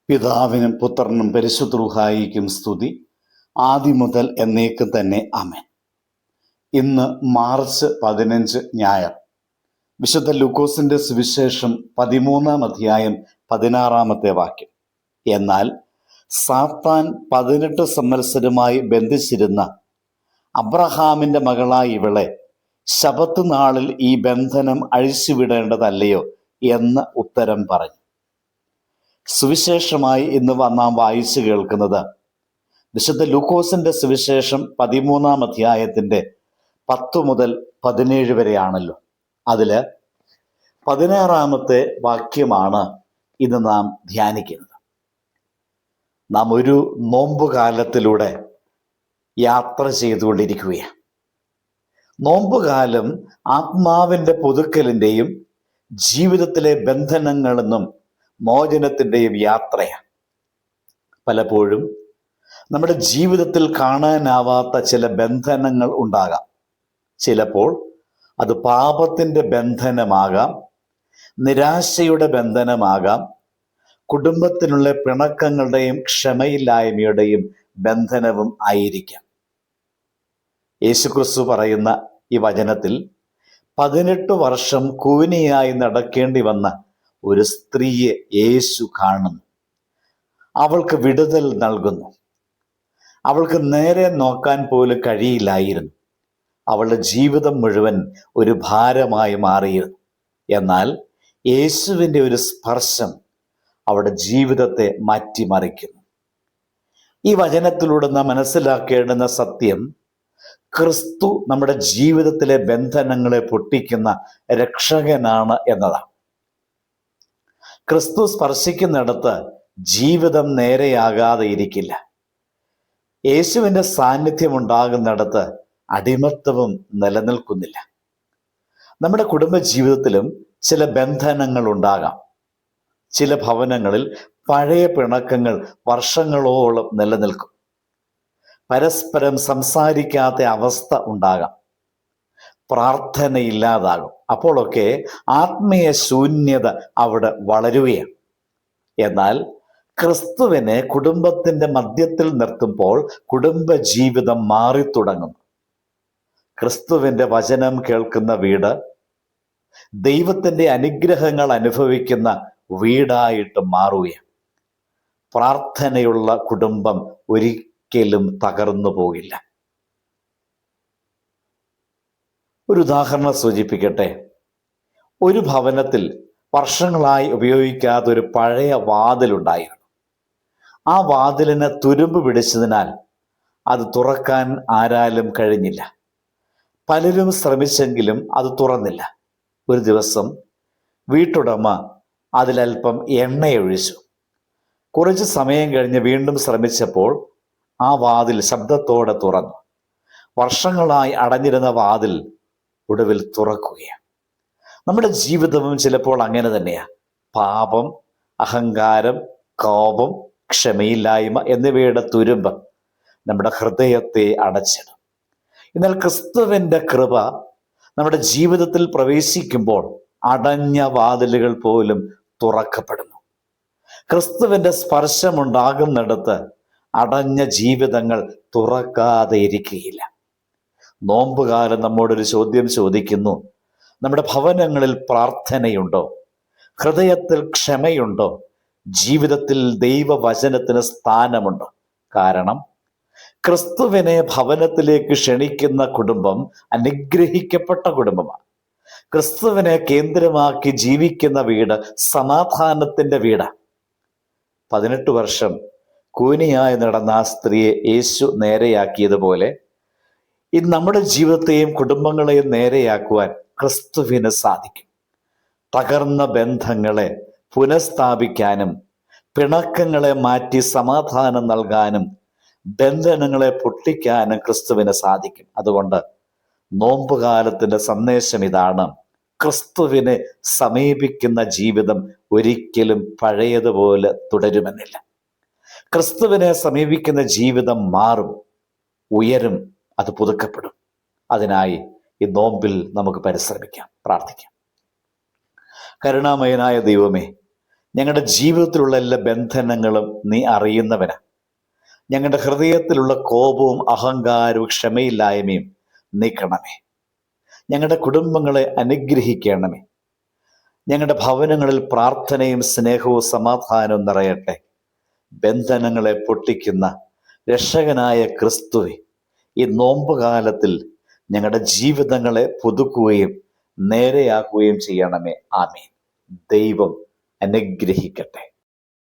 പിതാവിനും പുത്രനും പരിശുദ്ധ റൂഹായിക്കും സ്തുതി, ആദ്യം മുതൽ എന്നേക്കും തന്നെ ആമേൻ. ഇന്ന് മാർച്ച് 15 ഞായർ. വിശുദ്ധ ലൂക്കോസിന്റെ സുവിശേഷം 13-ാം അധ്യായം 16-ാമത്തെ വാക്യം. എന്നാൽ സാത്താൻ 18 സംവത്സരമായി ബന്ധിച്ചിരുന്ന അബ്രഹാമിന്റെ മകളായ ഇവളെ ശബത്ത് നാളിൽ ഈ ബന്ധനം അഴിച്ചുവിടേണ്ടതല്ലയോ എന്ന് ഉത്തരം പറഞ്ഞു. സുവിശേഷമായി ഇന്ന് നാം വായിച്ചു കേൾക്കുന്നത് വിശുദ്ധ ലൂക്കോസിന്റെ സുവിശേഷം 13-ാം അധ്യായത്തിന്റെ 10 മുതൽ 17 വരെയാണല്ലോ. അതില് 16-ാമത്തെ വാക്യമാണ് ഇന്ന് നാം ധ്യാനിക്കുന്നത്. നാം ഒരു നോമ്പുകാലത്തിലൂടെ യാത്ര ചെയ്തുകൊണ്ടിരിക്കുകയാണ്. നോമ്പുകാലം ആത്മാവിന്റെ പുതുക്കലിന്റെയും ജീവിതത്തിലെ ബന്ധനങ്ങളിൽ നിന്നും മോചനത്തിൻ്റെയും യാത്രയാണ്. പലപ്പോഴും നമ്മുടെ ജീവിതത്തിൽ കാണാനാവാത്ത ചില ബന്ധനങ്ങൾ ഉണ്ടാകാം. ചിലപ്പോൾ അത് പാപത്തിൻ്റെ ബന്ധനമാകാം, നിരാശയുടെ ബന്ധനമാകാം, കുടുംബത്തിനുള്ള പിണക്കങ്ങളുടെയും ക്ഷമയില്ലായ്മയുടെയും ബന്ധനവും ആയിരിക്കാം. യേശുക്രിസ്തു പറയുന്ന ഈ വചനത്തിൽ 18 വർഷം കൂനിയായി നടക്കേണ്ടി വന്ന ഒരു സ്ത്രീയെ യേശു കാണുന്നു. അവൾക്ക് വിടുതൽ നൽകുന്നു. അവൾക്ക് നേരെ നോക്കാൻ പോലും കഴിയില്ലായിരുന്നു. അവളുടെ ജീവിതം മുഴുവൻ ഒരു ഭാരമായി മാറിയിരുന്നു. എന്നാൽ യേശുവിൻ്റെ ഒരു സ്പർശം അവളുടെ ജീവിതത്തെ മാറ്റിമറിക്കുന്നു. ഈ വചനത്തിലൂടെ നാം മനസ്സിലാക്കേണ്ടുന്ന സത്യം, ക്രിസ്തു നമ്മുടെ ജീവിതത്തിലെ ബന്ധനങ്ങളെ പൊട്ടിക്കുന്ന രക്ഷകനാണ് എന്നതാണ്. ക്രിസ്തു സ്പർശിക്കുന്നിടത്ത് ജീവിതം നേരെയാകാതെ ഇരിക്കില്ല. യേശുവിൻ്റെ സാന്നിധ്യം ഉണ്ടാകുന്നിടത്ത് അടിമത്തവും നിലനിൽക്കുന്നില്ല. നമ്മുടെ കുടുംബ ജീവിതത്തിലും ചില ബന്ധനങ്ങൾ ഉണ്ടാകാം. ചില ഭവനങ്ങളിൽ പഴയ പിണക്കങ്ങൾ വർഷങ്ങളോളം നിലനിൽക്കും. പരസ്പരം സംസാരിക്കാത്ത അവസ്ഥ ഉണ്ടാകാം. പ്രാർത്ഥനയില്ലാതാകും. അപ്പോഴൊക്കെ ആത്മീയ ശൂന്യത അവിടെ വളരുകയാണ്. എന്നാൽ ക്രിസ്തുവിനെ കുടുംബത്തിന്റെ മധ്യത്തിൽ നിർത്തുമ്പോൾ കുടുംബജീവിതം മാറിത്തുടങ്ങുന്നു. ക്രിസ്തുവിന്റെ വചനം കേൾക്കുന്ന വീട് ദൈവത്തിന്റെ അനുഗ്രഹങ്ങൾ അനുഭവിക്കുന്ന വീടായിട്ട് മാറുകയാണ്. പ്രാർത്ഥനയുള്ള കുടുംബം ഒരിക്കലും തകർന്നു പോകില്ല. ഒരു ഉദാഹരണം സൂചിപ്പിക്കട്ടെ. ഒരു ഭവനത്തിൽ വർഷങ്ങളായി ഉപയോഗിക്കാത്ത ഒരു പഴയ വാതിലുണ്ടായിരുന്നു. ആ വാതിലിന് തുരുമ്പ് പിടിച്ചതിനാൽ അത് തുറക്കാൻ ആരാലും കഴിഞ്ഞില്ല. പലരും ശ്രമിച്ചെങ്കിലും അത് തുറന്നില്ല. ഒരു ദിവസം വീട്ടുടമ അതിലൽപ്പം എണ്ണയൊഴിച്ചു. കുറച്ച് സമയം കഴിഞ്ഞ് വീണ്ടും ശ്രമിച്ചപ്പോൾ ആ വാതിൽ ശബ്ദത്തോടെ തുറന്നു. വർഷങ്ങളായി അടഞ്ഞിരുന്ന വാതിൽ ഒടുവിൽ തുറക്കുകയാണ്. നമ്മുടെ ജീവിതവും ചിലപ്പോൾ അങ്ങനെ തന്നെയാണ്. പാപം, അഹങ്കാരം, കോപം, ക്ഷമയില്ലായ്മ എന്നിവയുടെ തുരുമ്പ് നമ്മുടെ ഹൃദയത്തെ അടച്ചിടും. എന്നാൽ ക്രിസ്തുവിൻ്റെ കൃപ നമ്മുടെ ജീവിതത്തിൽ പ്രവേശിക്കുമ്പോൾ അടഞ്ഞ വാതിലുകൾ പോലും തുറക്കപ്പെടുന്നു. ക്രിസ്തുവിൻ്റെ സ്പർശമുണ്ടാകുന്നിടത്ത് അടഞ്ഞ ജീവിതങ്ങൾ തുറക്കാതെ ഇരിക്കുകയില്ല. നോമ്പുകാലം നമ്മോടൊരു ചോദ്യം ചോദിക്കുന്നു. നമ്മുടെ ഭവനങ്ങളിൽ പ്രാർത്ഥനയുണ്ടോ? ഹൃദയത്തിൽ ക്ഷമയുണ്ടോ? ജീവിതത്തിൽ ദൈവവചനത്തിന് സ്ഥാനമുണ്ടോ? കാരണം ക്രിസ്തുവിനെ ഭവനത്തിലേക്ക് ക്ഷണിക്കുന്ന കുടുംബം അനുഗ്രഹിക്കപ്പെട്ട കുടുംബമാണ്. ക്രിസ്തുവിനെ കേന്ദ്രമാക്കി ജീവിക്കുന്ന വീട് സമാധാനത്തിന്റെ വീടാണ്. 18 വർഷം കൂനിയായി നടന്ന ആ സ്ത്രീയെ യേശു നേരെയാക്കിയതുപോലെ ഇന്ന് നമ്മുടെ ജീവിതത്തെയും കുടുംബങ്ങളെയും നേരെയാക്കുവാൻ ക്രിസ്തുവിന് സാധിക്കും. തകർന്ന ബന്ധങ്ങളെ പുനഃസ്ഥാപിക്കാനും പിണക്കങ്ങളെ മാറ്റി സമാധാനം നൽകാനും ബന്ധനങ്ങളെ പൊട്ടിക്കാനും ക്രിസ്തുവിന് സാധിക്കും. അതുകൊണ്ട് നോമ്പുകാലത്തിന്റെ സന്ദേശം ഇതാണ്: ക്രിസ്തുവിനെ സമീപിക്കുന്ന ജീവിതം ഒരിക്കലും പഴയതുപോലെ തുടരുമെന്നില്ല. ക്രിസ്തുവിനെ സമീപിക്കുന്ന ജീവിതം മാറും, ഉയരും, അത് പുതുക്കപ്പെടും. അതിനായി ഈ നോമ്പിൽ നമുക്ക് പരിശ്രമിക്കാം, പ്രാർത്ഥിക്കാം. കരുണാമയനായ ദൈവമേ, ഞങ്ങളുടെ ജീവിതത്തിലുള്ള എല്ലാ ബന്ധനങ്ങളും നീ അറിയുന്നവനാ. ഞങ്ങളുടെ ഹൃദയത്തിലുള്ള കോപവും അഹങ്കാരവും ക്ഷമയില്ലായ്മയും നീക്കണമേ. ഞങ്ങളുടെ കുടുംബങ്ങളെ അനുഗ്രഹിക്കണമേ. ഞങ്ങളുടെ ഭവനങ്ങളിൽ പ്രാർത്ഥനയും സ്നേഹവും സമാധാനവും നിറയട്ടെ. ബന്ധനങ്ങളെ പൊട്ടിക്കുന്ന രക്ഷകനായ ക്രിസ്തുവെ, ഈ നോമ്പുകാലത്തിൽ ഞങ്ങളുടെ ജീവിതങ്ങളെ പുതുക്കുകയും നേരെയാക്കുകയും ചെയ്യണമേ. ആമേൻ. ദൈവം അനുഗ്രഹിക്കട്ടെ.